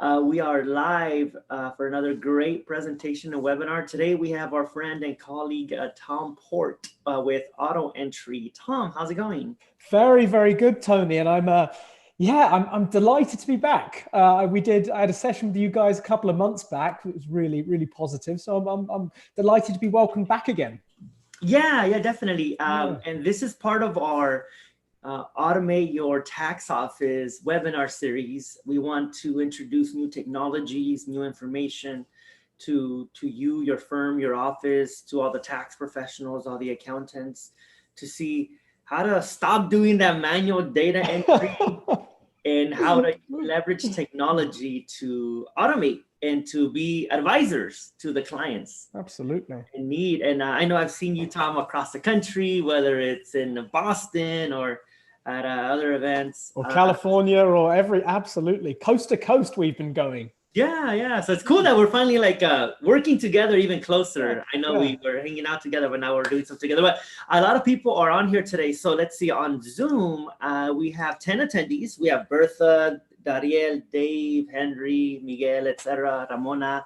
We are live for another great presentation and webinar. Today we have our friend and colleague Tom Port with AutoEntry. Tom, how's it going? Very, very good, Tony. And I'm delighted to be back. I had a session with you guys a couple of months back. It was really, really positive. So I'm delighted to be welcomed back again. Yeah, definitely. And this is part of our Automate Your Tax Office webinar series. We want to introduce new technologies, new information to you, your firm, your office, to all the tax professionals, all the accountants, to see how to stop doing that manual data entry and how to leverage technology to automate and to be advisors to the clients. Absolutely. In need. And I know I've seen you, Tom, across the country, whether it's in Boston or at other events. Or California or absolutely. Coast to coast we've been going. Yeah. So it's cool that we're finally like working together even closer. I know we were hanging out together, but now we're doing something together. But a lot of people are on here today. So let's see, on Zoom, we have 10 attendees. We have Bertha, Dariel, Dave, Henry, Miguel, etc., Ramona.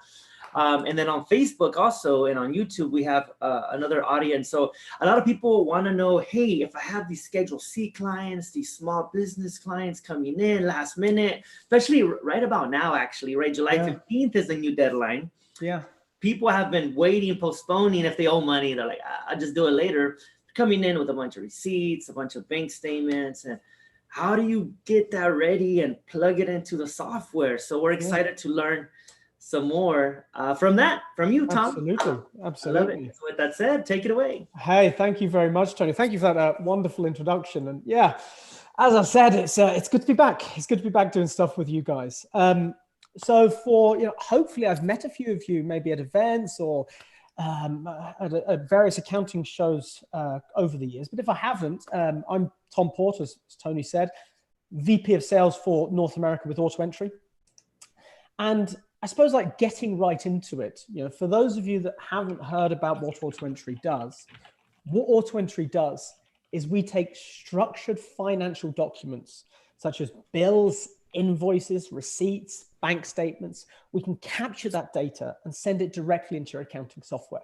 And then on Facebook also, and on YouTube, we have another audience. So a lot of people want to know, hey, if I have these Schedule C clients, these small business clients coming in last minute, especially right about now, actually, right? July 15th is the new deadline. Yeah. People have been waiting, postponing. If they owe money, they're like, I'll just do it later. Coming in with a bunch of receipts, a bunch of bank statements, and how do you get that ready and plug it into the software? So we're excited to learn some more from you, Tom. Absolutely. I love it. So with that said, take it away. Hey, thank you very much, Tony. Thank you for that wonderful introduction. And yeah, as I said, it's good to be back. It's good to be back doing stuff with you guys. So hopefully I've met a few of you, maybe at events or at various accounting shows over the years. But if I haven't, I'm Tom Port, as Tony said, VP of Sales for North America with AutoEntry. And I suppose, like, getting right into it, for those of you that haven't heard about what AutoEntry does, what AutoEntry does is we take structured financial documents such as bills, invoices, receipts, bank statements. We can capture that data and send it directly into your accounting software.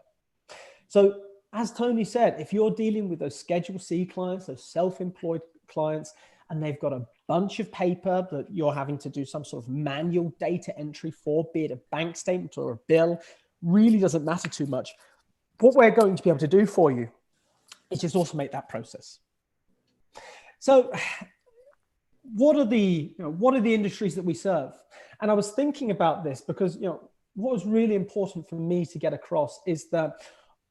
So as Tony said, if you're dealing with those Schedule C clients, those self-employed clients, and they've got a bunch of paper that you're having to do some sort of manual data entry for, be it a bank statement or a bill, really doesn't matter too much. What we're going to be able to do for you is just automate that process. So what are the industries that we serve? And I was thinking about this because, what was really important for me to get across is that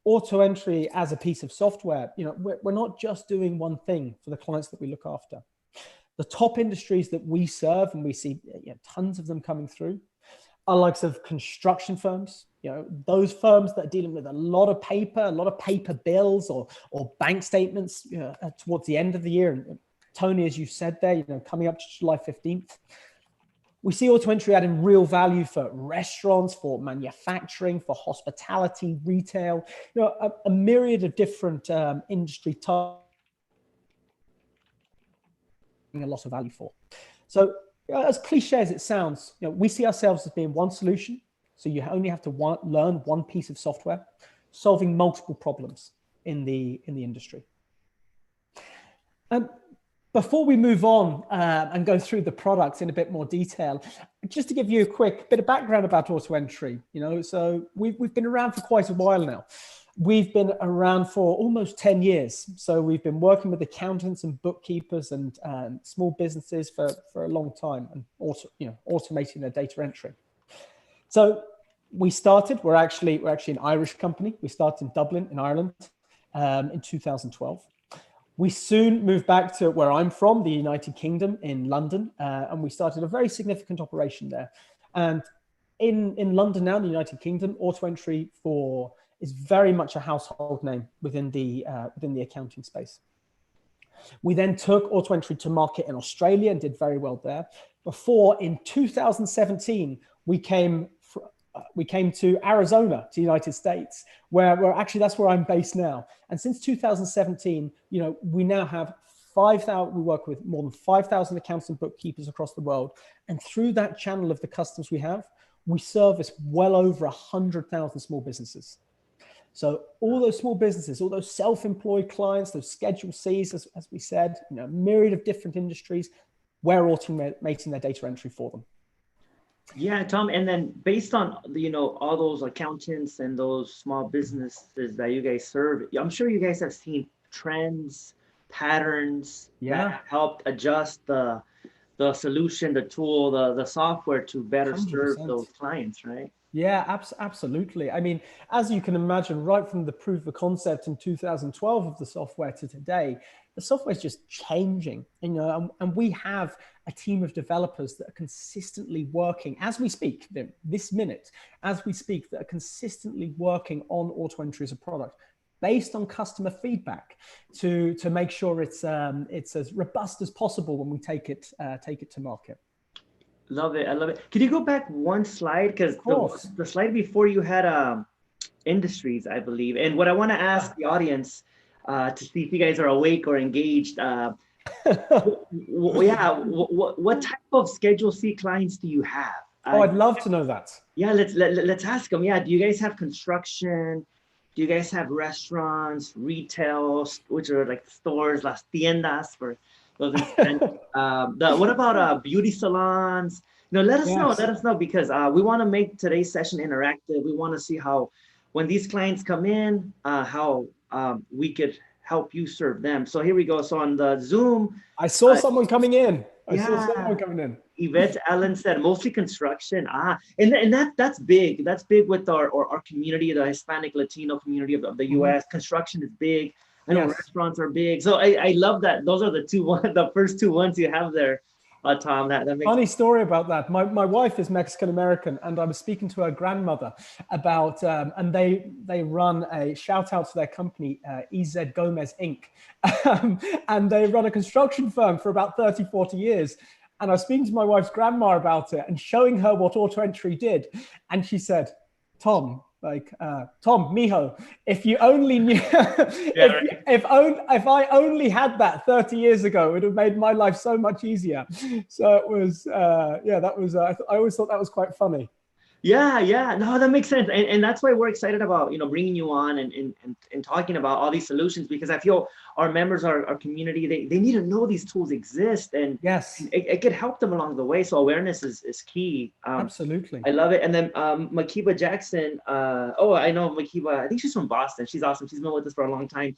AutoEntry as a piece of software, we're not just doing one thing for the clients that we look after. The top industries that we serve, and we see tons of them coming through, are likes of construction firms, those firms that are dealing with a lot of paper bills or bank statements towards the end of the year. And Tony, as you said there, coming up to July 15th. We see AutoEntry adding real value for restaurants, for manufacturing, for hospitality, retail, a myriad of different industry types. A lot of value for. So as cliche as it sounds, we see ourselves as being one solution. So you only have to learn one piece of software, solving multiple problems in the industry. Before we move on and go through the products in a bit more detail, just to give you a quick bit of background about AutoEntry, so we've been around for quite a while now. We've been around for almost 10 years. So we've been working with accountants and bookkeepers and small businesses for a long time, and also, automating their data entry. So we're actually an Irish company. We started in Dublin in Ireland in 2012. We soon moved back to where I'm from, the United Kingdom, in London, and we started a very significant operation there. And in London now, in the United Kingdom, AutoEntry IV is very much a household name within the accounting space. We then took AutoEntry to market in Australia and did very well there. Before, in 2017, we came to Arizona, to the United States, where actually that's where I'm based now. And since 2017, we now have 5,000, we work with more than 5,000 accountants and bookkeepers across the world. And through that channel of the customers we have, we service well over 100,000 small businesses. So all those small businesses, all those self-employed clients, those Schedule Cs, as we said, myriad of different industries, we're automating their data entry for them. Yeah, Tom, and then based on, all those accountants and those small businesses that you guys serve, I'm sure you guys have seen trends, patterns that helped adjust the solution, the tool, the software to better 100%. Serve those clients, right? Yeah, absolutely. I mean, as you can imagine, right from the proof of concept in 2012 of the software to today, the software is just changing, and we have a team of developers that are consistently working as we speak, this minute, as we speak, that are consistently working on AutoEntry as a product based on customer feedback to make sure it's as robust as possible when we take it to market. Love it. I love it. Can you go back one slide? Because the slide before you had industries, I believe. And what I want to ask the audience to see if you guys are awake or engaged. What type of Schedule C clients do you have? I'd love to know that. Yeah, let's ask them. Yeah, do you guys have construction? Do you guys have restaurants, retail, which are like stores, las tiendas for those what about beauty salons? Let us know because we want to make today's session interactive. We want to see how, when these clients come in, how we could help you serve them. So here we go. So on the Zoom, I saw someone coming in. Yvette Allen said mostly construction. And that's big. That's big with our community, the Hispanic Latino community of the US. Construction is big. I know restaurants are big. So I love that. Those are the first two ones you have there, Tom. That makes funny story about that. My wife is Mexican American, and I was speaking to her grandmother about, and they run a shout out to their company, EZ Gomez Inc. And they run a construction firm for about 30, 40 years. And I was speaking to my wife's grandma about it and showing her what AutoEntry did. And she said, Tom, mijo, if you only knew, if I only had that 30 years ago, it would have made my life so much easier. So it was, I always thought that was quite funny. Yeah. No, that makes sense. And that's why we're excited about, bringing you on and talking about all these solutions, because I feel our members, our community, they need to know these tools exist, and it could help them along the way. So awareness is key. Absolutely. I love it. And then Makiba Jackson, I know Makiba, I think she's from Boston. She's awesome. She's been with us for a long time.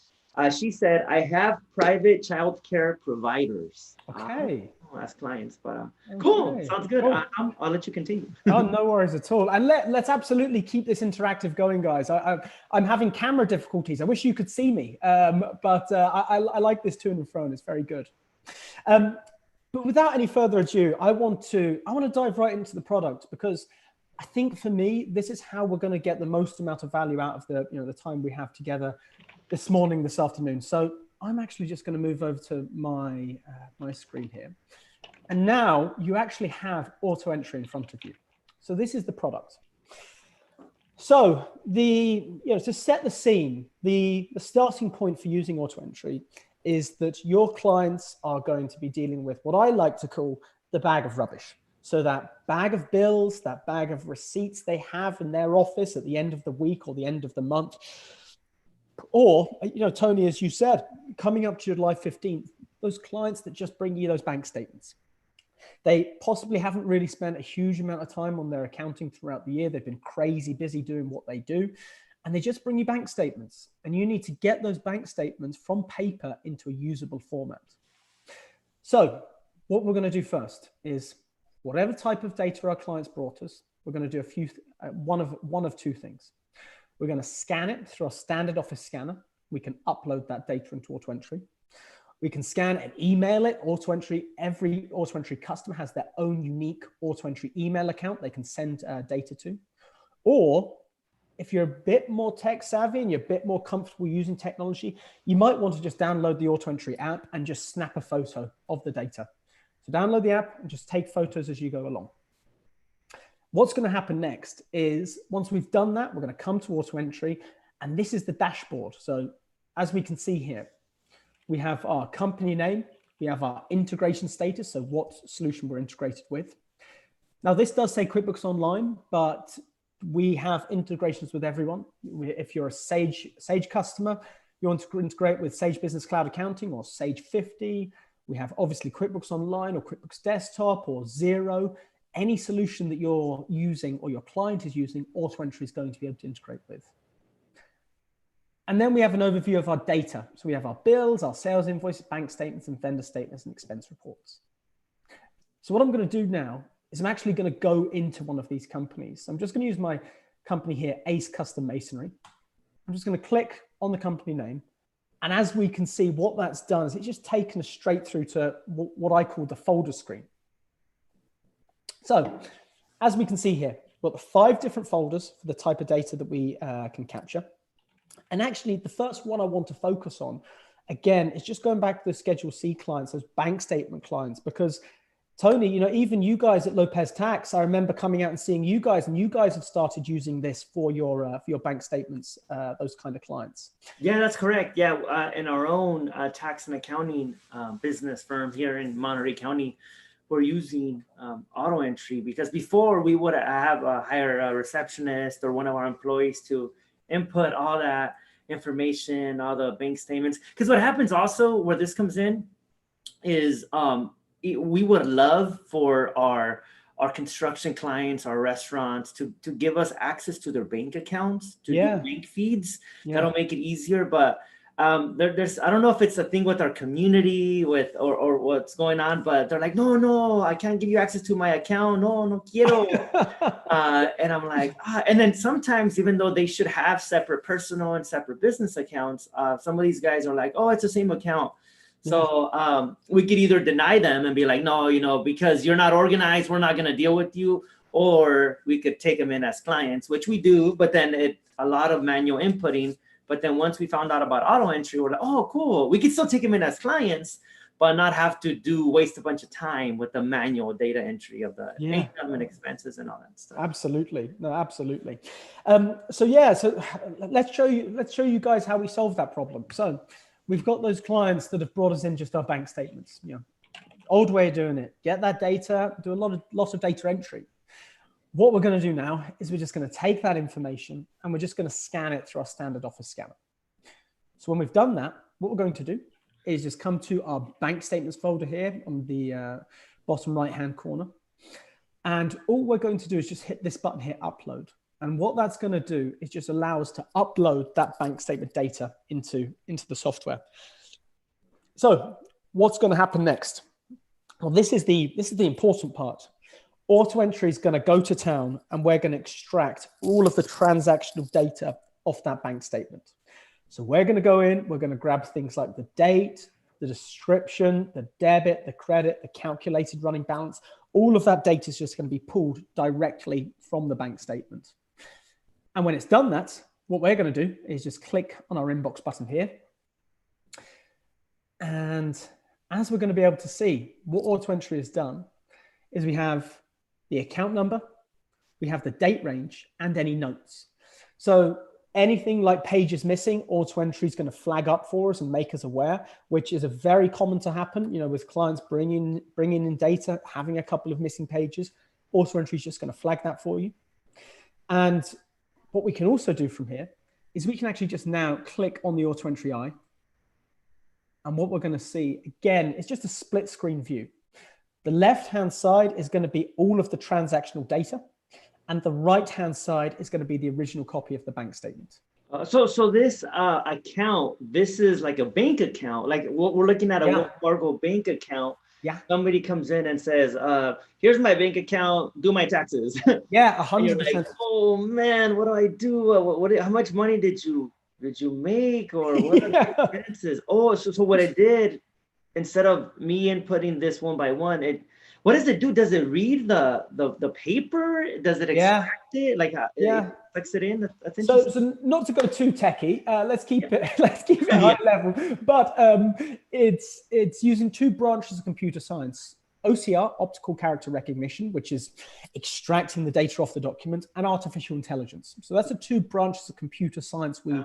She said, I have private childcare providers. Okay. As clients, but cool. Sounds good. Cool. I'll let you continue. Oh, no worries at all. And let's absolutely keep this interactive going, guys. I'm having camera difficulties. I wish you could see me, but I like this to and fro, and it's very good. But without any further ado, I want to dive right into the product, because I think for me, this is how we're going to get the most amount of value out of the time we have together this morning, this afternoon. So I'm actually just going to move over to my screen here. And now you actually have AutoEntry in front of you. So this is the product. So to set the scene, the starting point for using AutoEntry is that your clients are going to be dealing with what I like to call the bag of rubbish. So that bag of bills, that bag of receipts they have in their office at the end of the week or the end of the month. Or, Tony, as you said, coming up to July 15th, those clients that just bring you those bank statements. They possibly haven't really spent a huge amount of time on their accounting throughout the year. They've been crazy busy doing what they do, and they just bring you bank statements. And you need to get those bank statements from paper into a usable format. So what we're going to do first is, whatever type of data our clients brought us, we're going to do one of two things. We're going to scan it through our standard office scanner. We can upload that data into AutoEntry. We can scan and email it. Every AutoEntry customer has their own unique AutoEntry email account they can send data to. Or if you're a bit more tech savvy and you're a bit more comfortable using technology, you might want to just download the AutoEntry app and just snap a photo of the data. So download the app and just take photos as you go along. What's going to happen next is, once we've done that, we're going to come to AutoEntry, and this is the dashboard. So as we can see here, we have our company name, We have our integration status, so what solution we're integrated with. Now, this does say QuickBooks Online, but we have integrations with everyone. If you're a Sage customer, you want to integrate with Sage Business Cloud Accounting or Sage 50. We have obviously QuickBooks Online or QuickBooks Desktop or Xero. Any solution that you're using or your client is using, AutoEntry is going to be able to integrate with. And then we have an overview of our data. So we have our bills, our sales invoices, bank statements, and vendor statements and expense reports. So what I'm going to do now is I'm actually going to go into one of these companies. So I'm just going to use my company here, Ace Custom Masonry. I'm just going to click on the company name. And as we can see, what that's done is it's just taken us straight through to what I call the folder screen. So as we can see here, we've got the 5 different folders for the type of data that we can capture. And actually, the first one I want to focus on, again, is just going back to the Schedule C clients, those bank statement clients, because Tony, even you guys at Lopez Tax, I remember coming out and seeing you guys, and you guys have started using this for your bank statements, those kind of clients. Yeah, that's correct. Yeah, in our own tax and accounting business firm here in Monterey County, we're using AutoEntry, because before we would have hire a receptionist or one of our employees to input all that information, all the bank statements. Because what happens also where this comes in is we would love for our construction clients, our restaurants to give us access to their bank accounts, to do bank feeds. That'll make it easier. But there's, I don't know if it's a thing with our community or what's going on, but they're like, no, I can't give you access to my account. No quiero. And I'm like, and then sometimes, even though they should have separate personal and separate business accounts, some of these guys are like, oh, it's the same account. So we could either deny them and be like, no, because you're not organized, we're not going to deal with you. Or we could take them in as clients, which we do, but then a lot of manual inputting. But then once we found out about AutoEntry, we're like, oh, cool. We can still take them in as clients, but not have to waste a bunch of time with the manual data entry of the income and expenses and all that stuff. Absolutely. No, absolutely. So let's show you guys how we solve that problem. So we've got those clients that have brought us in just our bank statements. Old way of doing it. Get that data, do a lot of data entry. What we're going to do now is we're just going to take that information and we're just going to scan it through our standard Office scanner. So when we've done that, what we're going to do is just come to our bank statements folder here on the bottom right-hand corner. And all we're going to do is just hit this button here, upload. And what that's going to do is just allow us to upload that bank statement data into the software. So what's going to happen next? Well, this is the important part. AutoEntry is going to go to town and we're going to extract all of the transactional data off that bank statement. So we're going to go in, we're going to grab things like the date, the description, the debit, the credit, the calculated running balance. All of that data is just going to be pulled directly from the bank statement. And when it's done that, what we're going to do is just click on our inbox button here. And as we're going to be able to see, what AutoEntry has done is we have the account number, we have the date range, and any notes. So anything like pages missing, AutoEntry is going to flag up for us and make us aware, which is a very common to happen, with clients bringing in data, having a couple of missing pages. AutoEntry is just going to flag that for you. And what we can also do from here is we can actually just now click on the AutoEntry I. And what we're going to see, again, is just a split screen view. The left-hand side is going to be all of the transactional data, and the right-hand side is going to be the original copy of the bank statement. So this account, this is like a bank account, like what we're looking at, a Wells Fargo bank account. Yeah. Somebody comes in and says, here's my bank account, do my taxes. Yeah, 100%. Like, oh man, what do I do? How much money did you make, or what are the expenses? Oh, so what I did, instead of me inputting this one by one, what does it do? Does it read the paper? Does it extract it? Like it puts it in? That's interesting. So not to go too techie, let's keep it high level. But it's using 2 branches of computer science: OCR, optical character recognition, which is extracting the data off the document, and artificial intelligence. So that's the 2 branches of computer science we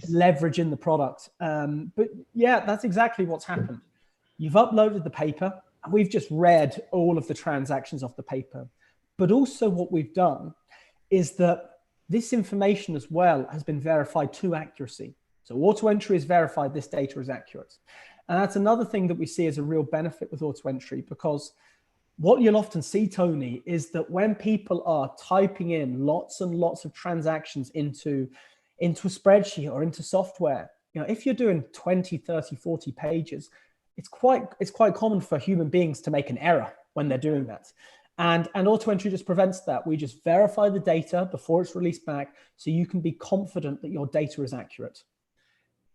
leverage in the product. But yeah, that's exactly what's happened. You've uploaded the paper, and we've just read all of the transactions off the paper. But also what we've done is that this information as well has been verified to accuracy. So AutoEntry has verified this data is accurate. And that's another thing that we see as a real benefit with AutoEntry, because what you'll often see, Tony, is that when people are typing in lots and lots of transactions into a spreadsheet or into software, if you're doing 20, 30, 40 pages, it's quite common for human beings to make an error when they're doing that. And AutoEntry just prevents that. We just verify the data before it's released back, so you can be confident that your data is accurate.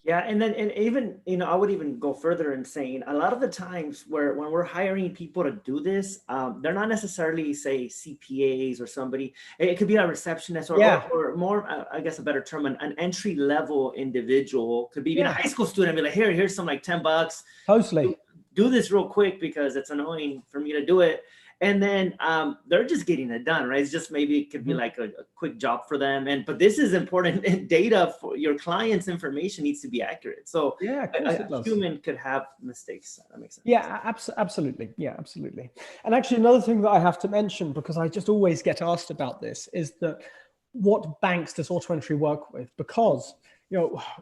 Yeah, and even, I would even go further in saying a lot of the times when we're hiring people to do this, they're not necessarily, say, CPAs or somebody. It could be a receptionist or more, I guess a better term, an entry-level individual. Could be even a high school student, be like, here's some like $10. Totally. Do this real quick because it's annoying for me to do it. And then they're just getting it done, right? It's just maybe it could be like a quick job for them. But this is important data for your client's information needs to be accurate. So a human could have mistakes. That makes sense. Yeah, absolutely. Yeah, absolutely. And actually, another thing that I have to mention, because I just always get asked about this, is that what banks does AutoEntry work with? Because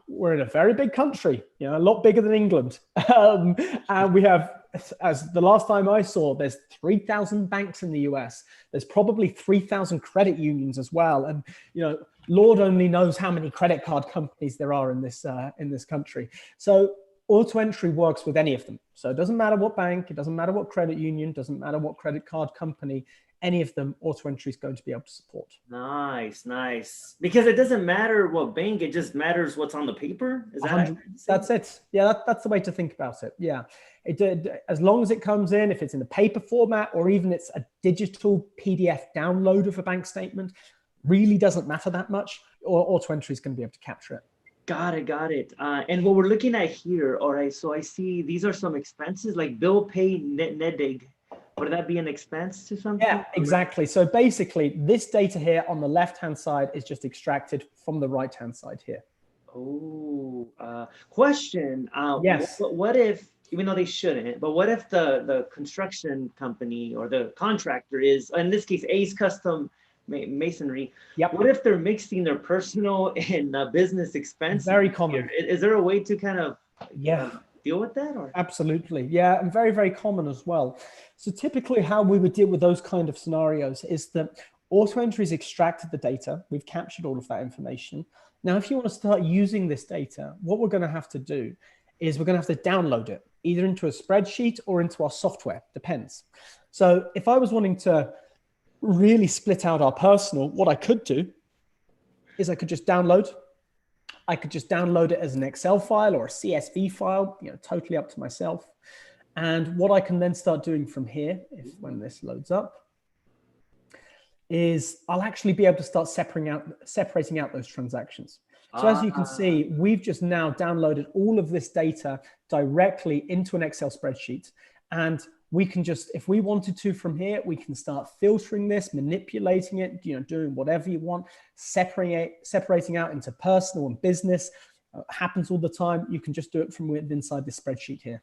we're in a very big country, a lot bigger than England. And we have, as the last time I saw, there's 3,000 banks in the US. There's probably 3,000 credit unions as well. And, Lord only knows how many credit card companies there are in this country. So AutoEntry works with any of them. So it doesn't matter what bank, it doesn't matter what credit union, doesn't matter what credit card company, any of them, AutoEntry is going to be able to support. Nice. Because it doesn't matter what bank, it just matters what's on the paper. Is that that's it? Yeah, that's the way to think about it. Yeah, as long as it comes in, if it's in a paper format or even it's a digital PDF download of a bank statement, really doesn't matter that much. Or AutoEntry is going to be able to capture it. Got it. And what we're looking at here, all right, so I see these are some expenses like bill pay nedig. Would that be an expense to something? Yeah, exactly. So basically, this data here on the left-hand side is just extracted from the right-hand side here. Oh, question. Yes. What if, even though they shouldn't, but what if the construction company or the contractor is, in this case, Ace Custom Masonry? Yep. What if they're mixing their personal and business expenses? Very common. Is there a way to kind of deal with that? Or? Absolutely. Yeah, and very, very common as well. So typically how we would deal with those kind of scenarios is that AutoEntry's extracted the data. We've captured all of that information. Now, if you want to start using this data, what we're going to have to do is we're going to have to download it either into a spreadsheet or into our software, depends. So if I was wanting to really split out our personal, what I could do is I could just download it as an Excel file or a CSV file, totally up to myself. And what I can then start doing from here, when this loads up, is I'll actually be able to start separating out those transactions. So as you can see, we've just now downloaded all of this data directly into an Excel spreadsheet. And we can just, if we wanted to from here, we can start filtering this, manipulating it, doing whatever you want, separating out into personal and business. Happens all the time. You can just do it from inside this spreadsheet here.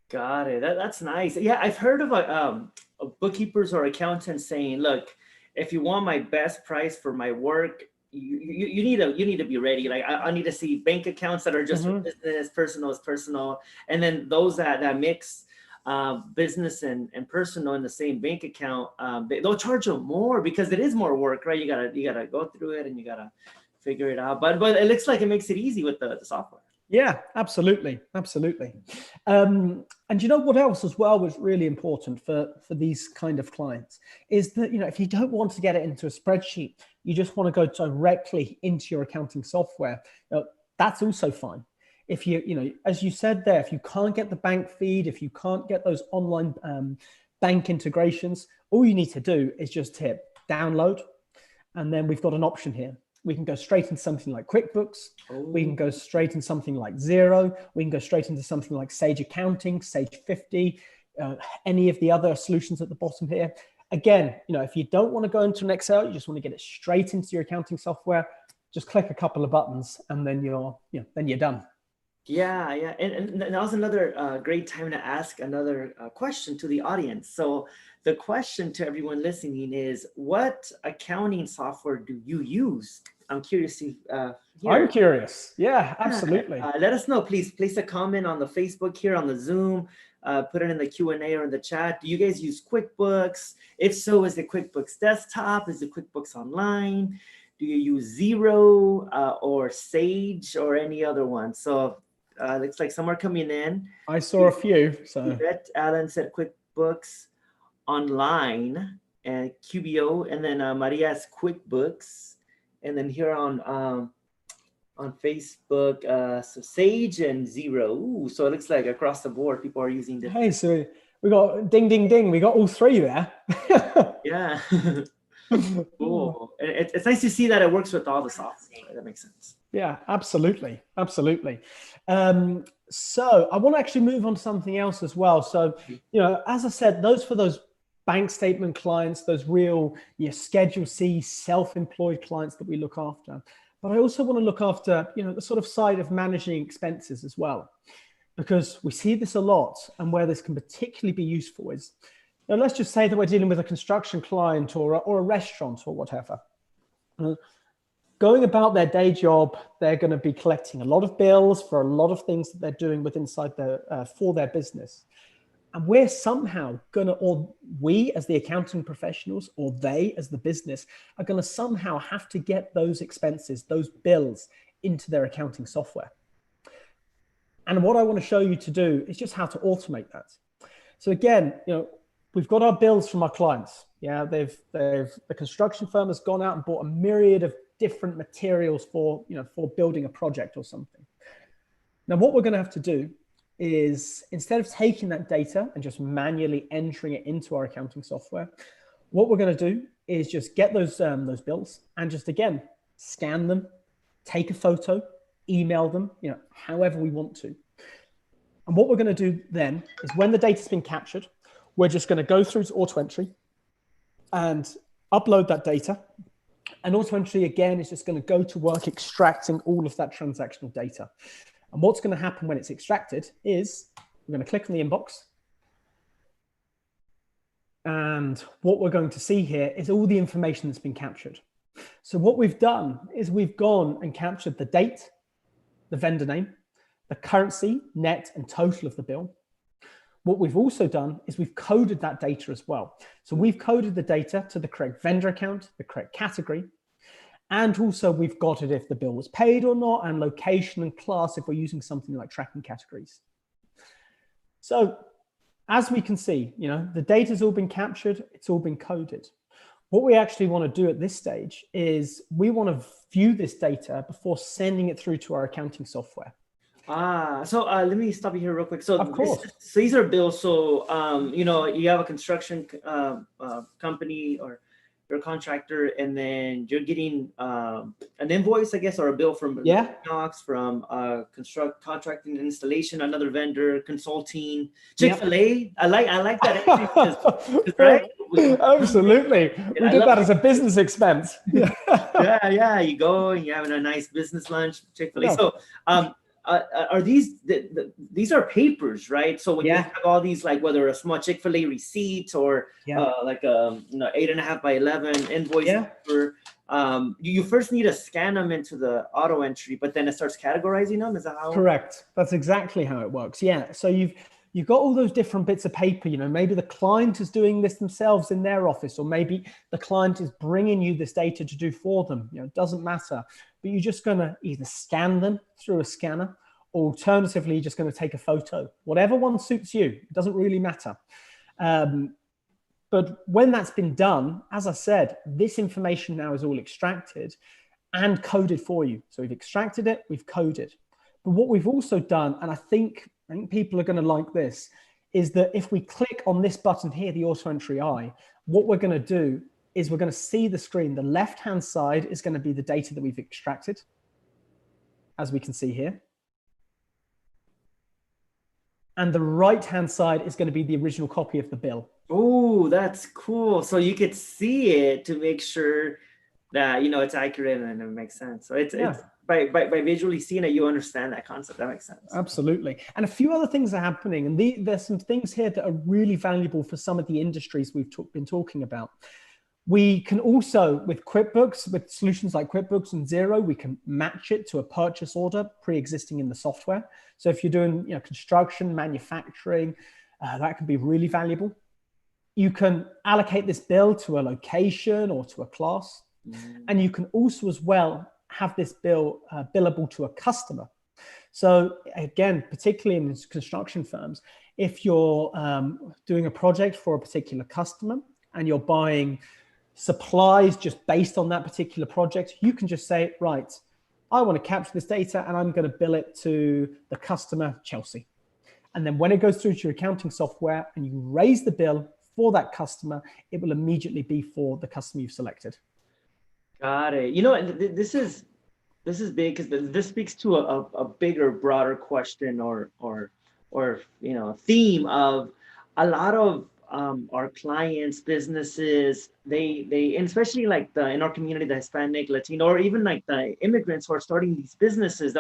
Got it. That's nice. Yeah, I've heard of bookkeepers or accountants saying, look, if you want my best price for my work, you need to be ready. Like I need to see bank accounts that are just for business, personal is personal, and then those that mix business and personal in the same bank account, they'll charge them more because it is more work, right? You gotta go through it and you gotta figure it out. But it looks like it makes it easy with the software. Yeah, absolutely. And what else as well was really important for these kind of clients is that, if you don't want to get it into a spreadsheet, you just want to go directly into your accounting software, that's also fine. If as you said there, if you can't get the bank feed, if you can't get those online bank integrations, all you need to do is just hit download. And then we've got an option here. We can go straight into something like QuickBooks. We can go straight into something like Xero. We can go straight into something like Sage Accounting, Sage 50, any of the other solutions at the bottom here. Again, if you don't want to go into an Excel, you just want to get it straight into your accounting software, just click a couple of buttons and then you're done. Yeah, yeah. And that was another great time to ask another question to the audience. So the question to everyone listening is, what accounting software do you use? I'm curious to I'm hear. curious. Yeah, Yeah, absolutely. let us know. Please place a comment on the Facebook here, on the Zoom. Put it in the Q&A or in the chat. Do you guys use QuickBooks? If so, is it QuickBooks Desktop? Is it QuickBooks Online? Do you use Zero or Sage or any other one? So looks like some are coming in. I saw a few. So Yvette Allen said QuickBooks Online and QBO, and then Maria's QuickBooks, and then here on Facebook, so Sage and Zero. Ooh, so it looks like across the board, people are using different. hey, so we got ding, ding, ding. We got all three there. Yeah. Cool. And it's nice to see that it works with all the software. Right? That makes sense. Yeah, absolutely. Absolutely. So I want to actually move on to something else as well. So, as I said, for those bank statement clients, those real Schedule C self-employed clients that we look after. But I also want to look after, the sort of side of managing expenses as well, because we see this a lot, and where this can particularly be useful is, let's just say that we're dealing with a construction client or a restaurant or whatever. Going about their day job, they're going to be collecting a lot of bills for a lot of things that they're doing for their business. And we're somehow going to, or we as the accounting professionals, or they as the business, are going to somehow have to get those expenses, those bills, into their accounting software. And what I want to show you to do is just how to automate that. So again, we've got our bills from our clients. Yeah, the construction firm has gone out and bought a myriad of different materials for building a project or something. Now, what we're going to have to do is, instead of taking that data and just manually entering it into our accounting software, what we're going to do is just get those bills and just, again, scan them, take a photo, email them, however we want to. And what we're going to do then is, when the data's been captured, we're just going to go through to AutoEntry and upload that data. And AutoEntry, again, is just going to go to work extracting all of that transactional data. And what's going to happen when it's extracted is, we're going to click on the inbox. And what we're going to see here is all the information that's been captured. So what we've done is we've gone and captured the date, the vendor name, the currency, net and total of the bill. What we've also done is we've coded that data as well. So we've coded the data to the correct vendor account, the correct category, and also we've got it if the bill was paid or not, and location and class if we're using something like tracking categories. So as we can see, the data's all been captured, it's all been coded. What we actually want to do at this stage is we want to view this data before sending it through to our accounting software. So let me stop you here real quick. So, of course. So these are bills. So, you have a construction company, or you're a contractor, and then you're getting an invoice, I guess, or a bill from Knox, from contracting and installation, another vendor, consulting, Chick-fil-A. I like that. Right? Absolutely. We did that as a business expense. Yeah. You go and you're having a nice business lunch, Chick-fil-A. So, are these are papers, right? So when you have all these, like whether a small Chick-fil-A receipt or like a 8.5 by 11 invoice paper, you first need to scan them into the AutoEntry, but then it starts categorizing them. Is that how? Correct. That's exactly how it works. Yeah. So you've got all those different bits of paper. Maybe the client is doing this themselves in their office, or maybe the client is bringing you this data to do for them. It doesn't matter. But you're just going to either scan them through a scanner, or alternatively, you're just going to take a photo. Whatever one suits you, it doesn't really matter. But when that's been done, as I said, this information now is all extracted and coded for you. So we've extracted it, we've coded. But what we've also done, and I think people are going to like this, is that if we click on this button here, the AutoEntry I, what we're going to do is we're going to see the screen. The left-hand side is going to be the data that we've extracted, as we can see here. And the right-hand side is going to be the original copy of the bill. Oh, that's cool. So you could see it to make sure that, it's accurate and it makes sense. So it's by visually seeing it, you understand that concept. That makes sense. Absolutely. And a few other things are happening. And there's some things here that are really valuable for some of the industries we've been talking about. We can also, with QuickBooks, with solutions like QuickBooks and Xero, we can match it to a purchase order pre-existing in the software. So if you're doing construction, manufacturing, that can be really valuable. You can allocate this bill to a location or to a class. And you can also as well have this bill billable to a customer. So again, particularly in construction firms, if you're doing a project for a particular customer and you're buying supplies just based on that particular project, you can just say, right, I want to capture this data and I'm going to bill it to the customer, Chelsea. And then when it goes through to your accounting software and you raise the bill for that customer, it will immediately be for the customer you've selected. Got it. This is big because this speaks to a bigger, broader question or theme of a lot of our clients, businesses, they and especially like in our community, the Hispanic, Latino, or even like the immigrants who are starting these businesses.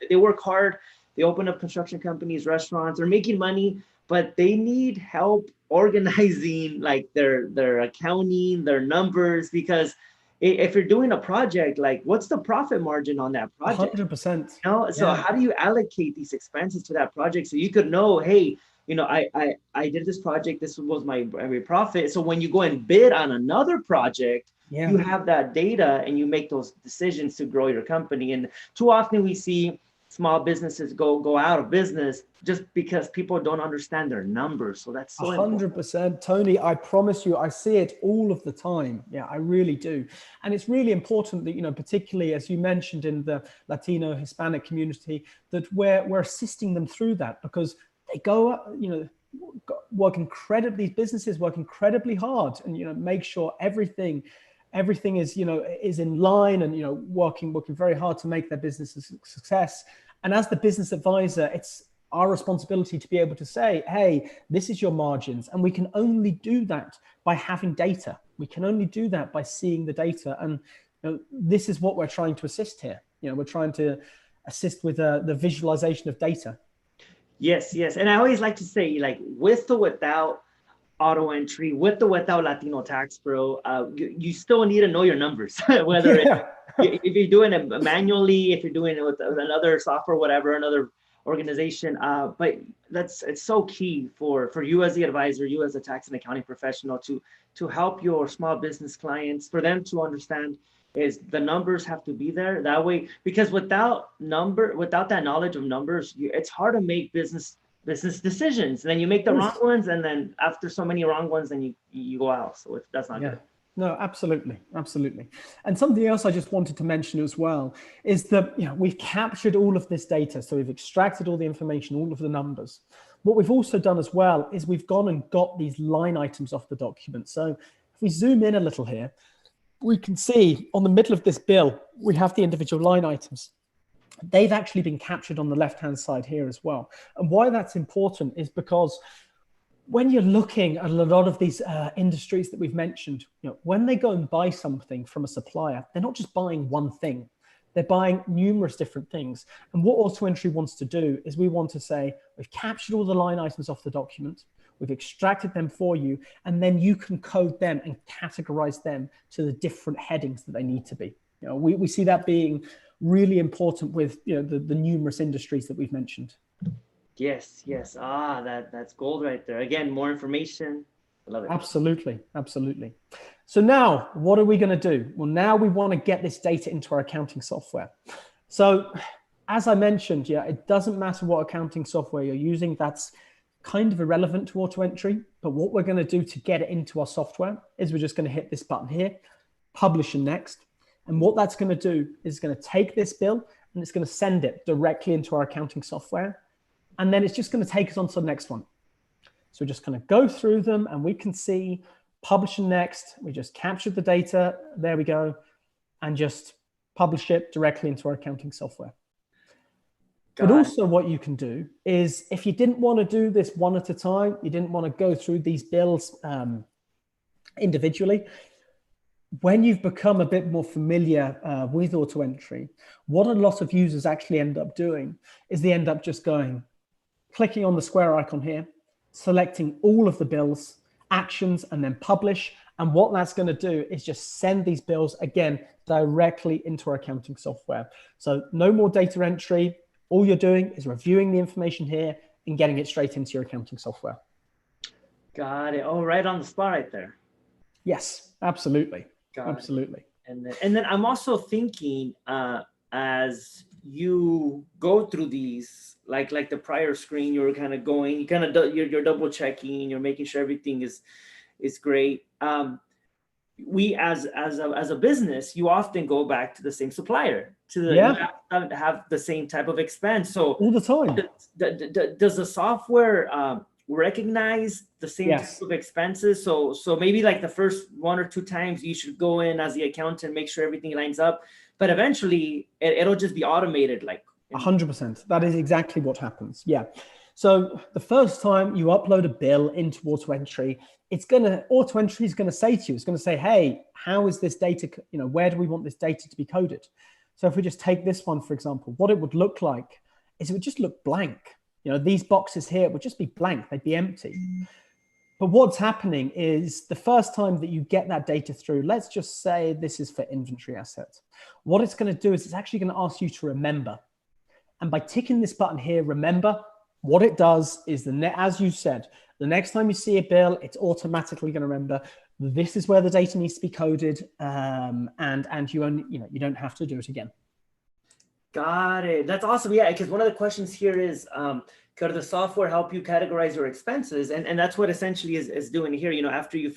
They work hard. They open up construction companies, restaurants, they're making money, but they need help organizing like their accounting, their numbers, because if you're doing a project, like what's the profit margin on that project? 100%. So how do you allocate these expenses to that project so you could know, hey, I did this project, this was my profit. So when you go and bid on another project, you have that data and you make those decisions to grow your company. And too often we see small businesses go out of business just because people don't understand their numbers. So that's so 100%. Tony, I promise you, I see it all of the time. Yeah, I really do. And it's really important that, particularly as you mentioned in the Latino Hispanic community, that we're assisting them through that, because they go, these businesses work incredibly hard and, make sure everything is, is in line and, working very hard to make their business a success. And as the business advisor, it's our responsibility to be able to say, hey, this is your margins. And we can only do that by having data. We can only do that by seeing the data. And this is what we're trying to assist here. We're trying to assist with the visualization of data. Yes. And I always like to say, like, with or without AutoEntry, with or without Latino Tax Pro, you still need to know your numbers, whether if you're doing it manually, if you're doing it with another software, whatever, another organization. But it's so key for you as the advisor, you as a tax and accounting professional to help your small business clients, for them to understand is the numbers have to be there that way, because without that knowledge of numbers, it's hard to make business decisions. And then you make the wrong ones, and then after so many wrong ones, then you go out. So that's not good. No, absolutely. And something else I just wanted to mention as well is that we've captured all of this data. So we've extracted all the information, all of the numbers. What we've also done as well is we've gone and got these line items off the document. So if we zoom in a little here, we can see on the middle of this bill, we have the individual line items. They've actually been captured on the left-hand side here as well. And why that's important is because when you're looking at a lot of these industries that we've mentioned, when they go and buy something from a supplier, they're not just buying one thing. They're buying numerous different things. And what AutoEntry wants to do is we want to say, we've captured all the line items off the document, we've extracted them for you, and then you can code them and categorize them to the different headings that they need to be. We see that being really important with the numerous industries that we've mentioned. Yes. That's gold right there. Again, more information. I love it. Absolutely. So now what are we going to do? Well, now we want to get this data into our accounting software. So as I mentioned, it doesn't matter what accounting software you're using. That's kind of irrelevant to AutoEntry. But what we're going to do to get it into our software is we're just going to hit this button here, publish and next. And what that's going to do is going to take this bill and it's going to send it directly into our accounting software. And then it's just going to take us on to the next one. So we're just going to go through them and we can see publish and next. We just captured the data. There we go. And just publish it directly into our accounting software. But also what you can do is, if you didn't want to do this one at a time, you didn't want to go through these bills individually, when you've become a bit more familiar with AutoEntry, what a lot of users actually end up doing is they end up just clicking on the square icon here, selecting all of the bills, actions, and then publish. And what that's going to do is just send these bills again directly into our accounting software. So no more data entry. All you're doing is reviewing the information here and getting it straight into your accounting software. Got it. Oh, right on the spot right there. Yes, absolutely. Got absolutely. It. And then I'm also thinking as you go through these, like the prior screen, you're kind of going, you're double checking, you're making sure everything is great. We as a business, you often go back to the same supplier, you have to have the same type of expense. So all the time, does the software recognize the same type of expenses? So maybe like the first 1 or 2 times you should go in as the accountant, make sure everything lines up, but eventually it'll just be automated. Like 100%. That is exactly what happens. Yeah. So the first time you upload a bill into AutoEntry, AutoEntry is going to say to you, it's going to say, hey, how is this data, where do we want this data to be coded? So if we just take this one, for example, what it would look like is it would just look blank. These boxes here would just be blank, they'd be empty. But what's happening is the first time that you get that data through, let's just say this is for inventory assets. What it's going to do is it's actually going to ask you to remember. And by ticking this button here, remember, what it does is as you said, the next time you see a bill, it's automatically going to remember this is where the data needs to be coded, and you don't have to do it again. Got it. That's awesome. Yeah, because one of the questions here is, could the software help you categorize your expenses? And that's what essentially is doing here. After you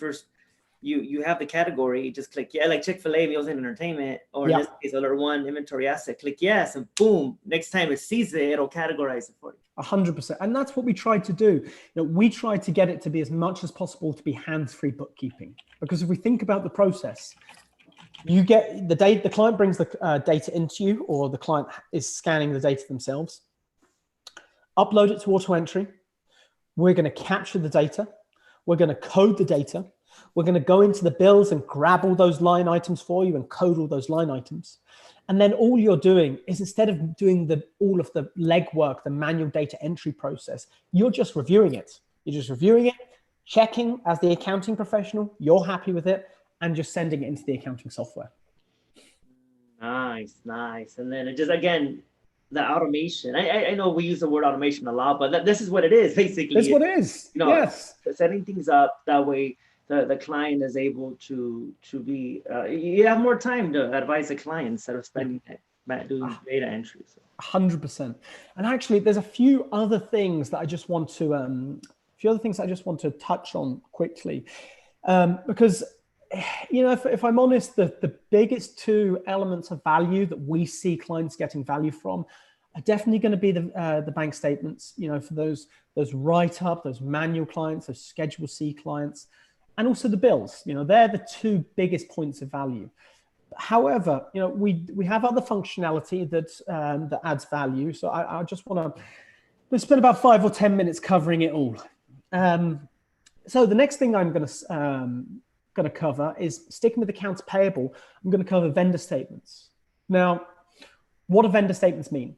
have the category, you just click, like Chick-fil-A, meals and entertainment, or in this case, alert 1, inventory asset, click yes, and boom, next time it sees it, it'll categorize it for you. 100%. And that's what we tried to do. We tried to get it to be as much as possible to be hands-free bookkeeping. Because if we think about the process, you get the data, the client brings the data into you, or the client is scanning the data themselves, upload it to AutoEntry. We're going to capture the data. We're going to code the data. We're going to go into the bills and grab all those line items for you and code all those line items. And then all you're doing is, instead of doing all of the legwork, the manual data entry process, you're just reviewing it. You're just reviewing it, checking as the accounting professional, you're happy with it, and just sending it into the accounting software. Nice. And then it just, again, the automation. I know we use the word automation a lot, but this is what it is, basically. That's what it is. Yes. Setting things up that way the client is able to be, you have more time to advise the client instead of spending doing data entry. So. 100%. And actually, there's a few other things that I just want to touch on quickly, because if I'm honest, the biggest 2 elements of value that we see clients getting value from are definitely going to be the bank statements. For those write-up, those manual clients, those Schedule C clients, and also the bills. They're the 2 biggest points of value. However, we have other functionality that adds value. So I just want to spend about 5 or 10 minutes covering it all. So the next thing I'm going to cover is, sticking with accounts payable, I'm going to cover vendor statements. Now, what do vendor statements mean?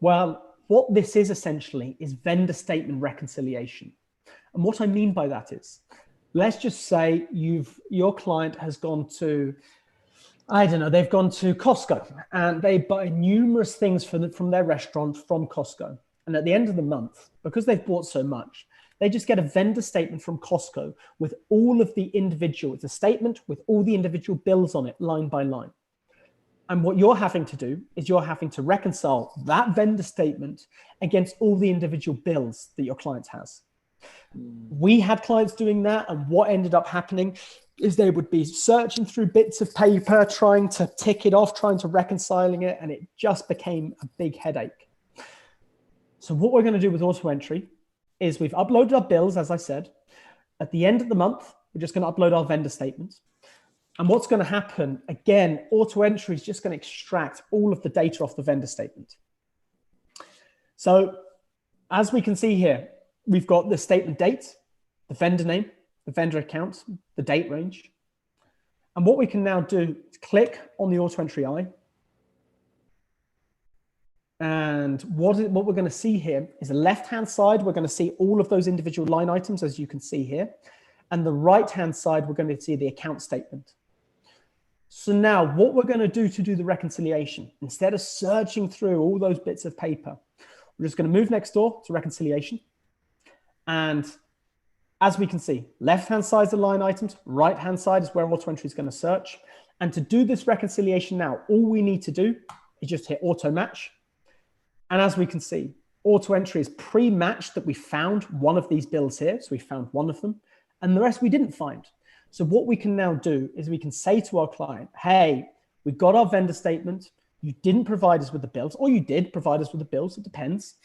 Well, what this is essentially is vendor statement reconciliation. And what I mean by that is, let's just say your client has gone to, they've gone to Costco and they buy numerous things from their restaurant from Costco. And at the end of the month, because they've bought so much, they just get a vendor statement from Costco with all of the individual, it's a statement with all the individual bills on it, line by line. And what you're having to do is you're having to reconcile that vendor statement against all the individual bills that your client has. We had clients doing that, and what ended up happening is they would be searching through bits of paper, trying to tick it off, trying to reconciling it, and it just became a big headache. So what we're going to do with AutoEntry is, we've uploaded our bills, as I said. At the end of the month, we're just going to upload our vendor statement. And what's going to happen, again, AutoEntry is just going to extract all of the data off the vendor statement. So as we can see here, we've got the statement date, the vendor name, the vendor account, the date range. And what we can now do is click on the AutoEntry I. And what we're going to see here is the left-hand side, we're going to see all of those individual line items, as you can see here. And the right-hand side, we're going to see the account statement. So now what we're going to do the reconciliation, instead of searching through all those bits of paper, we're just going to move next door to reconciliation. And as we can see, left-hand side is the line items, right-hand side is where AutoEntry is going to search. And to do this reconciliation now, all we need to do is just hit auto match. And as we can see, AutoEntry is pre-matched that we found one of these bills here. So we found one of them and the rest we didn't find. So what we can now do is we can say to our client, hey, we got our vendor statement. You didn't provide us with the bills, or you did provide us with the bills, it depends.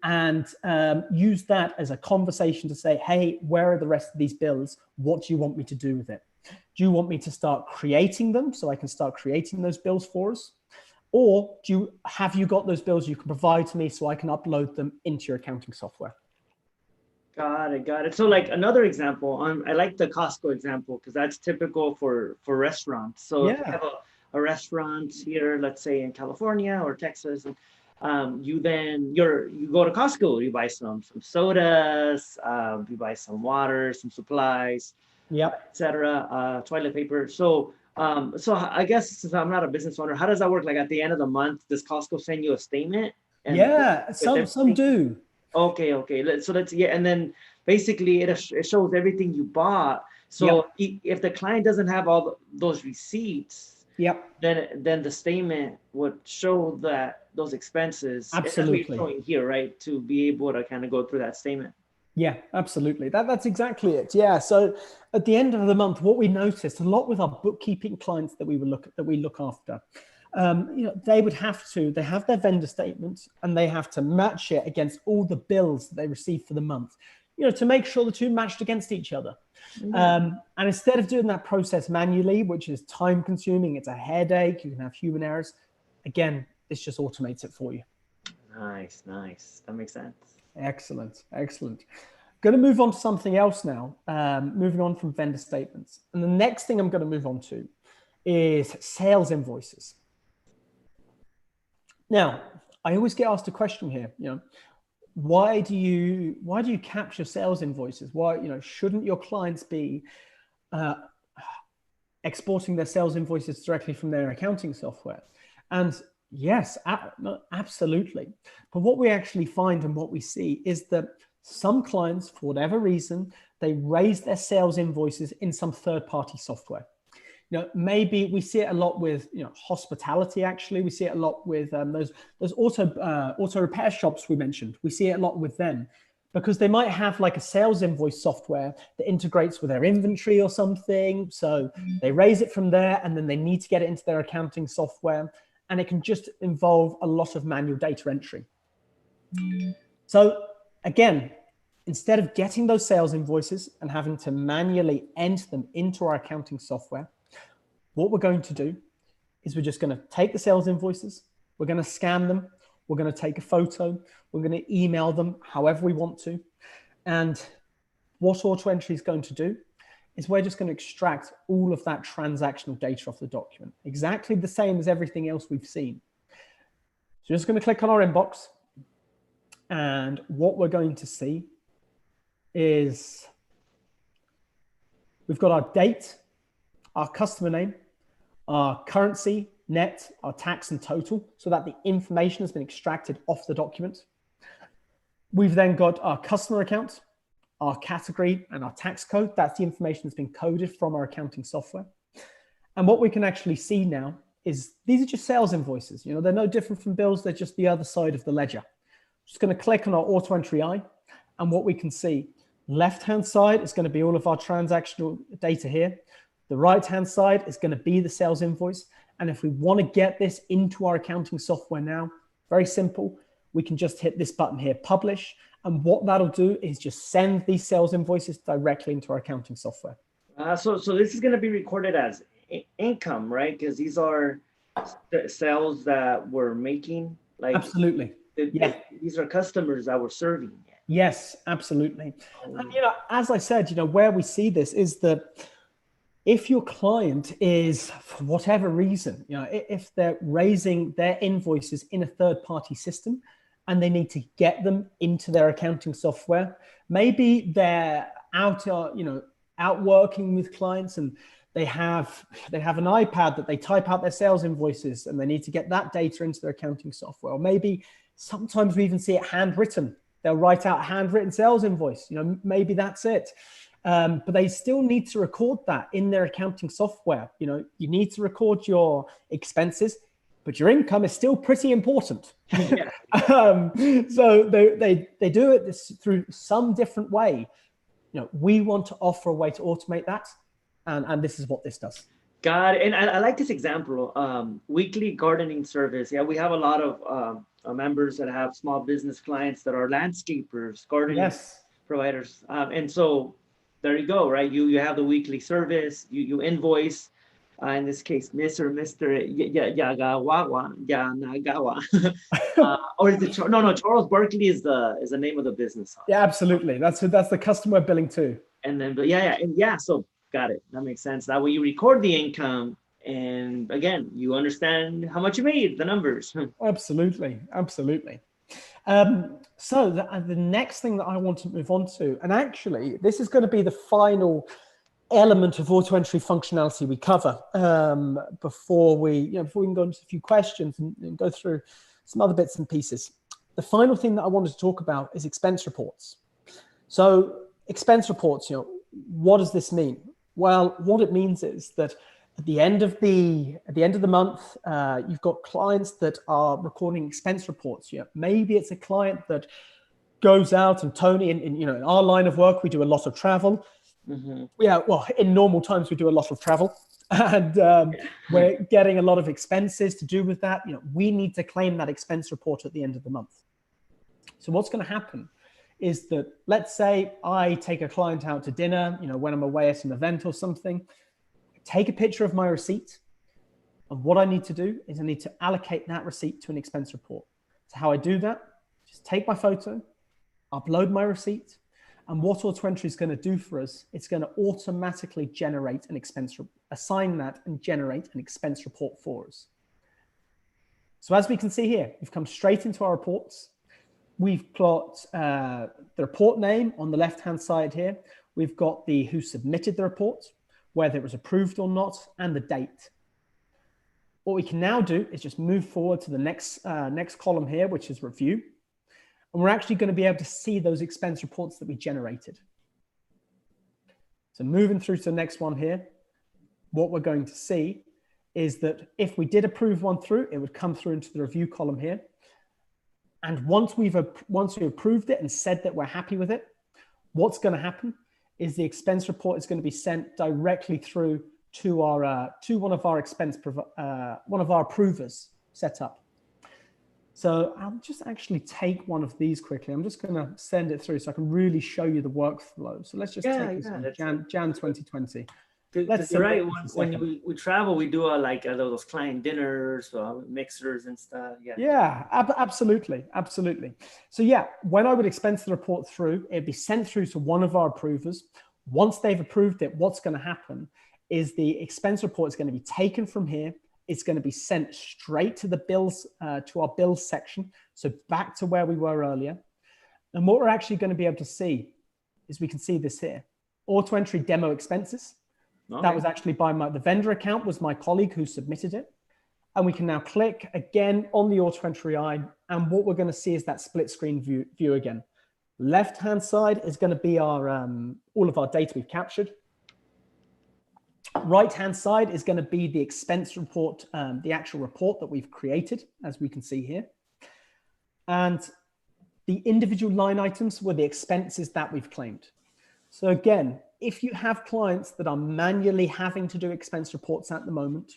And use that as a conversation to say, hey, where are the rest of these bills? What do you want me to do with it? Do you want me to start creating them so I can start creating those bills for us? Or have you got those bills you can provide to me so I can upload them into your accounting software? Got it. So like another example, I like the Costco example because that's typical for restaurants. So if you have a restaurant here, let's say in California or Texas, and you go to Costco, you buy some sodas, you buy some water, some supplies, etc., toilet paper. So I guess since I'm not a business owner, how does that work? Like at the end of the month, does Costco send you a statement? Some do. Okay. So and then basically it shows everything you bought. So if the client doesn't have all those receipts, then the statement would show that those expenses. Absolutely. That's what you're showing here, right? To be able to kind of go through that statement. Yeah, absolutely. That's exactly it. Yeah. So at the end of the month, what we noticed a lot with our bookkeeping clients that we look after, they have their vendor statements and they have to match it against all the bills that they receive for the month, to make sure the two matched against each other. And instead of doing that process manually, which is time consuming, it's a headache, you can have human errors. Again, this just automates it for you. Nice. That makes sense. Excellent. Going to move on to something else now, moving on from vendor statements. And the next thing I'm going to move on to is sales invoices. Now, I always get asked a question here, why do you capture sales invoices? Why, shouldn't your clients be exporting their sales invoices directly from their accounting software? And yes, absolutely. But what we actually find and what we see is that some clients, for whatever reason, they raise their sales invoices in some third-party software. Maybe we see it a lot with, hospitality. Actually, we see it a lot with those auto repair shops we mentioned. We see it a lot with them because they might have like a sales invoice software that integrates with their inventory or something. So they raise it from there, and then they need to get it into their accounting software. And it can just involve a lot of manual data entry. So again, instead of getting those sales invoices and having to manually enter them into our accounting software, what we're going to do is we're just going to take the sales invoices, we're going to scan them, we're going to take a photo, we're going to email them however we want to. And what AutoEntry is going to do is we're just going to extract all of that transactional data off the document, exactly the same as everything else we've seen. So just going to click on our inbox. And what we're going to see is we've got our date, our customer name, our currency, net, our tax and total, so that the information has been extracted off the document. We've then got our customer account, our category, and our tax code. That's the information that's been coded from our accounting software. And what we can actually see now is these are just sales invoices. They're no different from bills. They're just the other side of the ledger. Just going to click on our AutoEntry I, and what we can see, left-hand side is going to be all of our transactional data here. The right-hand side is going to be the sales invoice. And if we want to get this into our accounting software now, very simple. We can just hit this button here, publish. And what that'll do is just send these sales invoices directly into our accounting software. So this is going to be recorded as income, right? Because these are the sales that we're making. Absolutely. These are customers that we're serving. Yes, absolutely. And, as I said, where we see this is that If your client is, for whatever reason, if they're raising their invoices in a third-party system and they need to get them into their accounting software, maybe they're out working with clients and they have an iPad that they type out their sales invoices and they need to get that data into their accounting software. Or maybe sometimes we even see it handwritten. They'll write out a handwritten sales invoice. Maybe that's it. But they still need to record that in their accounting software. You need to record your expenses, but your income is still pretty important. Yeah. So they do it through some different way. We want to offer a way to automate that. And this is what this does. Got it. And I like this example, weekly gardening service. Yeah, we have a lot of members that have small business clients that are landscapers, gardening providers. And so there you go, right? You have the weekly service, you invoice, in this case, Mr. Yanagawa. Or is it no, Charles Barkley is the name of the business. Yeah, absolutely. That's the customer billing too. And then, so got it. That makes sense. That way you record the income, and again, you understand how much you made, the numbers. Absolutely. So the next thing that I want to move on to, and actually this is going to be the final element of AutoEntry functionality we cover before we can go into a few questions and go through some other bits and pieces. The final thing that I wanted to talk about is expense reports. So expense reports, what does this mean? Well, what it means is that at the end of the month, you've got clients that are recording expense reports. Maybe it's a client that goes out, and Tony, in our line of work, we do a lot of travel. Mm-hmm. Yeah, well, in normal times we do a lot of travel, and we're getting a lot of expenses to do with that. We need to claim that expense report at the end of the month. So what's going to happen is that, let's say I take a client out to dinner, when I'm away at an event or something. Take a picture of my receipt, and what I need to do is I need to allocate that receipt to an expense report. So how I do that, just take my photo, upload my receipt, and what AutoEntry is going to do for us, it's going to automatically generate an assign that and generate an expense report for us. So as we can see here, we've come straight into our reports. We've got the report name on the left-hand side here. We've got who submitted the report, whether it was approved or not, and the date. What we can now do is just move forward to the next column here, which is review. And we're actually going to be able to see those expense reports that we generated. So moving through to the next one here, what we're going to see is that if we did approve one through, it would come through into the review column here. And once we've approved it and said that we're happy with it, what's going to happen is the expense report is going to be sent directly through to one of our approvers set up. So I'll just actually take one of these quickly. I'm just going to send it through so I can really show you the workflow. So let's just take this one, Jan 2020. That's right. When we travel, we do those client dinners, mixers and stuff. Yeah, absolutely. So yeah, when I would expense the report through, it'd be sent through to one of our approvers. Once they've approved it, what's going to happen is the expense report is going to be taken from here. It's going to be sent straight to the bills, to our bills section. So back to where we were earlier. And what we're actually going to be able to see is we can see this here, AutoEntry demo expenses. Okay. That was actually the vendor account was my colleague who submitted it. And we can now click again on the AutoEntry I, and what we're going to see is that split screen view again. Left-hand side is going to be our all of our data we've captured. Right-hand side is going to be the expense report, the actual report that we've created, as we can see here. And the individual line items were the expenses that we've claimed. So again, if you have clients that are manually having to do expense reports at the moment,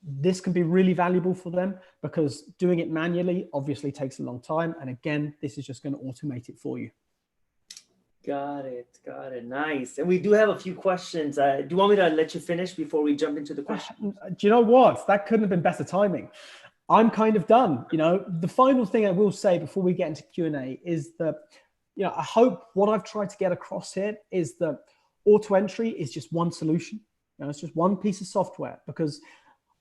this can be really valuable for them because doing it manually obviously takes a long time. And again, this is just going to automate it for you. Got it. Nice. And we do have a few questions. Do you want me to let you finish before we jump into the question? Do you know what? That couldn't have been better timing. I'm kind of done. The final thing I will say before we get into Q&A is that, I hope what I've tried to get across here is that AutoEntry is just one solution. It's just one piece of software, because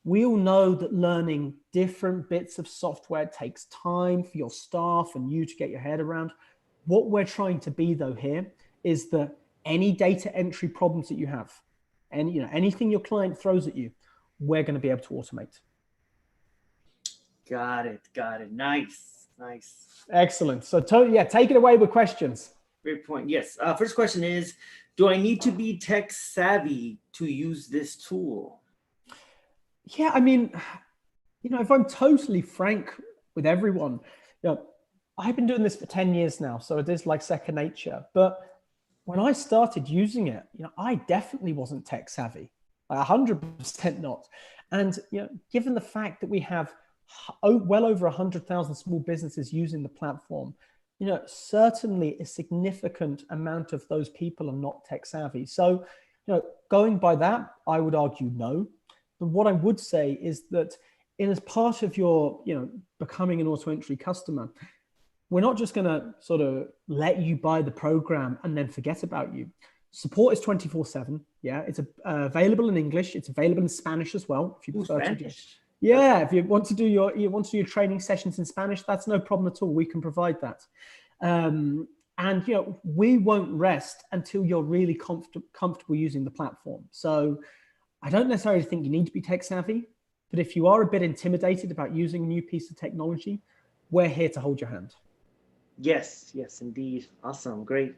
we all know that learning different bits of software takes time for your staff and you to get your head around. What we're trying to be, though, here is that any data entry problems that you have, and anything your client throws at you, we're going to be able to automate. Got it. Nice. Excellent. So take it away with questions. Great point. Yes. First question is, do I need to be tech savvy to use this tool? Yeah, I mean, if I'm totally frank with everyone, I've been doing this for 10 years now, so it is like second nature. But when I started using it, I definitely wasn't tech savvy, like 100% not. And given the fact that we have well over 100,000 small businesses using the platform, certainly a significant amount of those people are not tech savvy. So, going by that, I would argue no. But what I would say is that as part of your, becoming an AutoEntry customer, we're not just going to sort of let you buy the program and then forget about you. Support is 24/7. Yeah, it's available in English. It's available in Spanish as well. If you prefer to do. Yeah, if you want to do your training sessions in Spanish, that's no problem at all. We can provide that. And we won't rest until you're really comfortable using the platform. So I don't necessarily think you need to be tech savvy, but if you are a bit intimidated about using a new piece of technology, we're here to hold your hand. Yes, indeed. Awesome. Great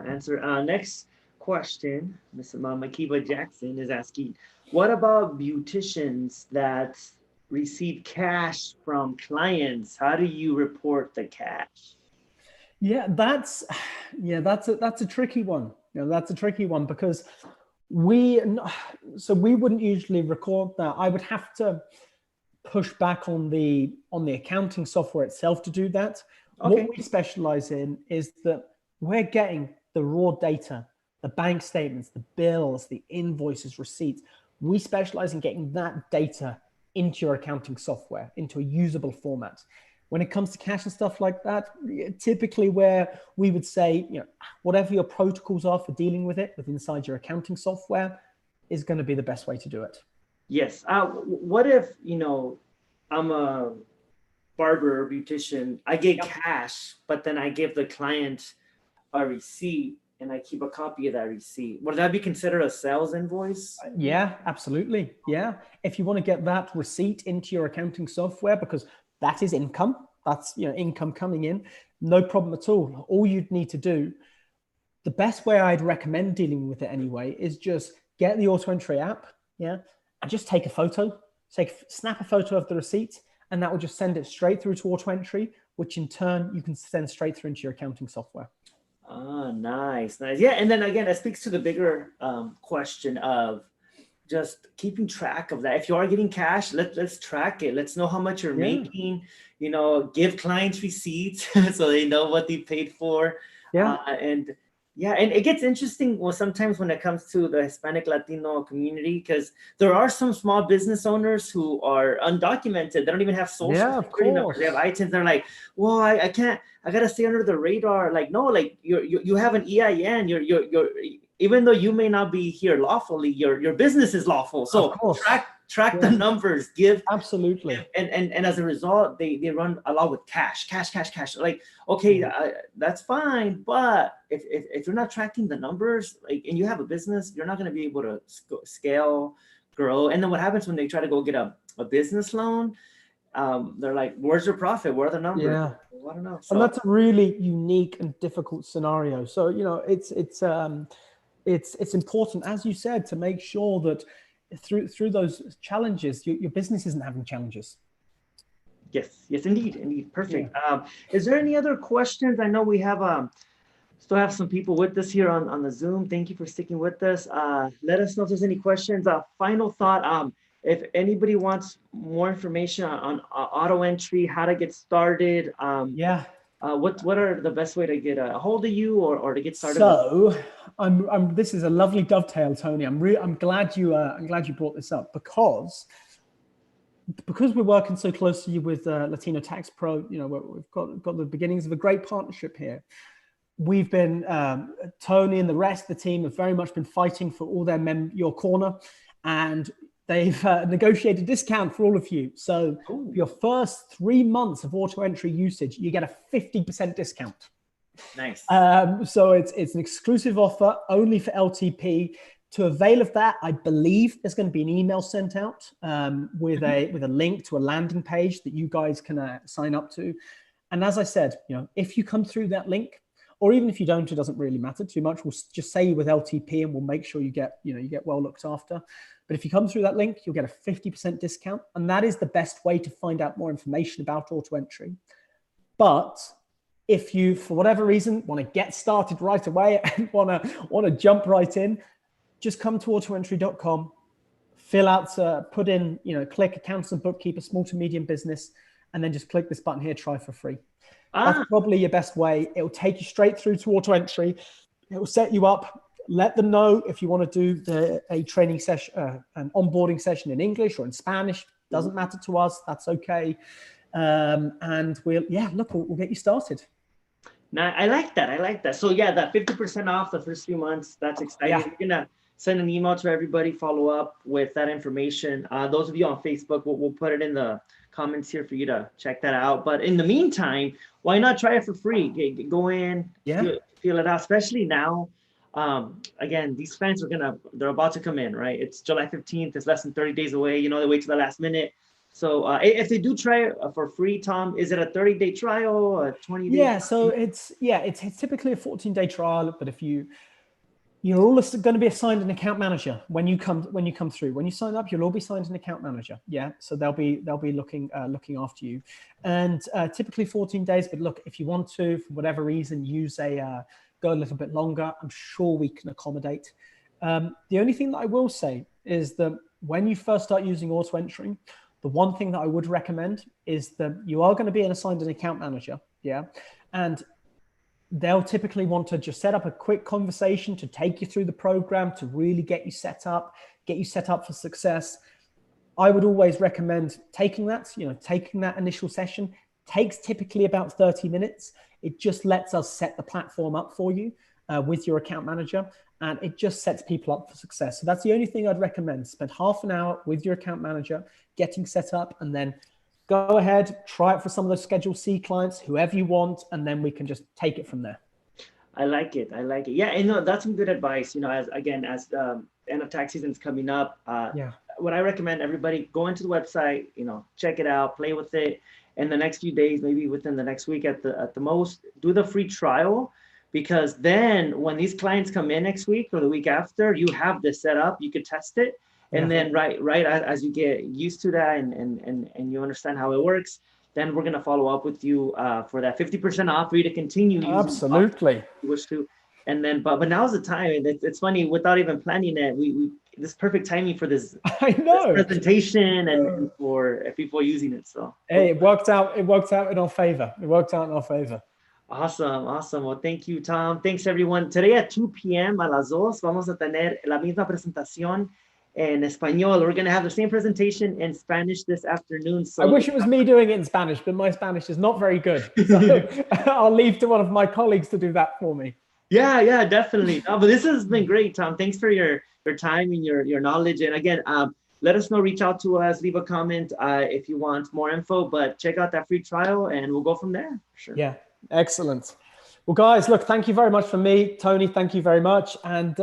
answer. Next question, Ms. Makiba Jackson is asking, what about beauticians that receive cash from clients? How do you report the cash? Yeah, that's a tricky one. That's a tricky one, because we wouldn't usually record that. I would have to push back on the accounting software itself to do that. Okay. What we specialize in is that we're getting the raw data, the bank statements, the bills, the invoices, receipts. We specialize in getting that data into your accounting software, into a usable format. When it comes to cash and stuff like that, typically where we would say, whatever your protocols are for dealing with it inside your accounting software is going to be the best way to do it. Yes. What if, I'm a barber or beautician, I get cash, but then I give the client a receipt and I keep a copy of that receipt. Would that be considered a sales invoice? Yeah, absolutely. Yeah. If you want to get that receipt into your accounting software, because that is income, that's income coming in, no problem at all. All you'd need to do, the best way I'd recommend dealing with it anyway, is just get the AutoEntry app, and just take a photo, snap a photo of the receipt, and that will just send it straight through to AutoEntry, which in turn you can send straight through into your accounting software. Ah, nice. Yeah, and then again, that speaks to the bigger question of just keeping track of that. If you are getting cash, let's track it. Let's know how much you're making. Give clients receipts so they know what they paid for. And it gets interesting sometimes when it comes to the Hispanic Latino community, because there are some small business owners who are undocumented. They don't even have social security numbers. They have ITINs. They're like, well, I can't. I gotta stay under the radar. Like, no, like you have an EIN. You're even though you may not be here lawfully, your business is lawful. So track the numbers. Absolutely. And as a result, they run a lot with cash. Like, okay, that's fine, but if you're not tracking the numbers, like, and you have a business, you're not going to be able to scale, grow. And then what happens when they try to go get a business loan? They're like, where's your profit? Where are the numbers? Yeah. Well, I don't know. So, and that's a really unique and difficult scenario. So, it's important, as you said, to make sure that through those challenges, your business isn't having challenges. Yes, indeed. Perfect. Yeah. Is there any other questions? I know we have still have some people with us here on the Zoom. Thank you for sticking with us. Let us know if there's any questions. Final thought, if anybody wants more information on AutoEntry, how to get started, what are the best way to get a hold of you or to get started? So this is a lovely dovetail, Tony. I'm glad you brought this up, because we're working so closely with Latino Tax Pro. We've got the beginnings of a great partnership here. we've been, Tony and the rest of the team have very much been fighting for all your corner, and they've negotiated a discount for all of you. So for your first 3 months of AutoEntry usage, you get a 50% discount. Nice. So it's an exclusive offer only for LTP. To avail of that, I believe there's going to be an email sent out with a link to a landing page that you guys can sign up to. And as I said, if you come through that link, or even if you don't, it doesn't really matter too much. We'll just say you're with LTP, and we'll make sure you get well looked after. But if you come through that link, you'll get a 50% discount, and that is the best way to find out more information about AutoEntry. But if you, for whatever reason, want to get started right away and want to jump right in, just come to autoentry.com, fill out, put in, click accountant, bookkeeper, small to medium business, and then just click this button here, try for free. That's probably your best way. It will take you straight through to AutoEntry. It will set you up. Let them know if you want to do a training session, an onboarding session in English or in Spanish. Doesn't matter to us. That's okay. And we'll get you started. Now, I like that. So yeah, that 50% off the first few months, that's exciting. Yeah. We're gonna send an email to everybody, follow up with that information. Those of you on Facebook, we'll put it in the comments here for you to check that out. But in the meantime, why not try it for free? Go in, feel it out, especially now. Again, these clients they're about to come in, right? It's July 15th. It's less than 30 days away. They wait till the last minute. So if they do try it for free, Tom, is it a 30-day trial, a 20-day? Yeah, so it's typically a 14-day trial, but if you're all going to be assigned an account manager when you come through. When you sign up, you'll all be assigned an account manager. Yeah, so they'll be looking after you, and typically 14 days. But look, if you want to, for whatever reason, go a little bit longer, I'm sure we can accommodate. The only thing that I will say is that when you first start using AutoEntry, the one thing that I would recommend is that you are going to be assigned an account manager. Yeah, and they'll typically want to just set up a quick conversation to take you through the program, to really get you set up for success. I would always recommend taking that initial session. Takes typically about 30 minutes. It just lets us set the platform up for you with your account manager, and it just sets people up for success. So that's the only thing I'd recommend. Spend half an hour with your account manager, getting set up, and then go ahead, try it for some of those Schedule C clients, whoever you want, and then we can just take it from there. I like it. Yeah, and that's some good advice. As end of tax season is coming up, what I recommend everybody go into the website, check it out, play with it. In the next few days, maybe within the next week at the most, do the free trial, because then when these clients come in next week or the week after, you have this set up, you could test it. And then right as you get used to that and you understand how it works, then we're going to follow up with you for that 50% off for you to continue using. Absolutely. If you wish to. And then, but now's the time. It's funny, without even planning it, we this perfect timing for this, I know, this presentation and for people using it. So hey, it worked out in our favor. Awesome. Well, thank you, Tom. Thanks, everyone. Today at 2 p.m. a las 2 vamos a tener la misma presentación en español. We're going to have the same presentation in Spanish this afternoon. So I wish it was me doing it in Spanish, but my Spanish is not very good. So I'll leave to one of my colleagues to do that for me. Yeah, definitely. But this has been great, Tom. Thanks for your time and your knowledge. And again, let us know, reach out to us, leave a comment if you want more info, but check out that free trial and we'll go from there. Sure. Yeah, excellent. Well, guys, look, thank you very much from me. Tony, thank you very much. And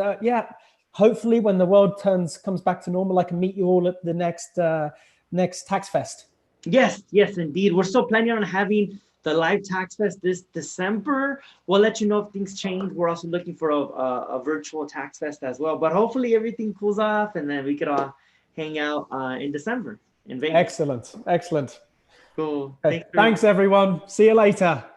hopefully when the world comes back to normal, I can meet you all at the next Tax Fest. Yes, indeed. We're still planning on having the live Tax Fest this December. We'll let you know if things change. We're also looking for a virtual Tax Fest as well. But hopefully everything cools off and then we could all hang out in December in Vegas. Excellent. Cool. Okay. Thanks, everyone. See you later.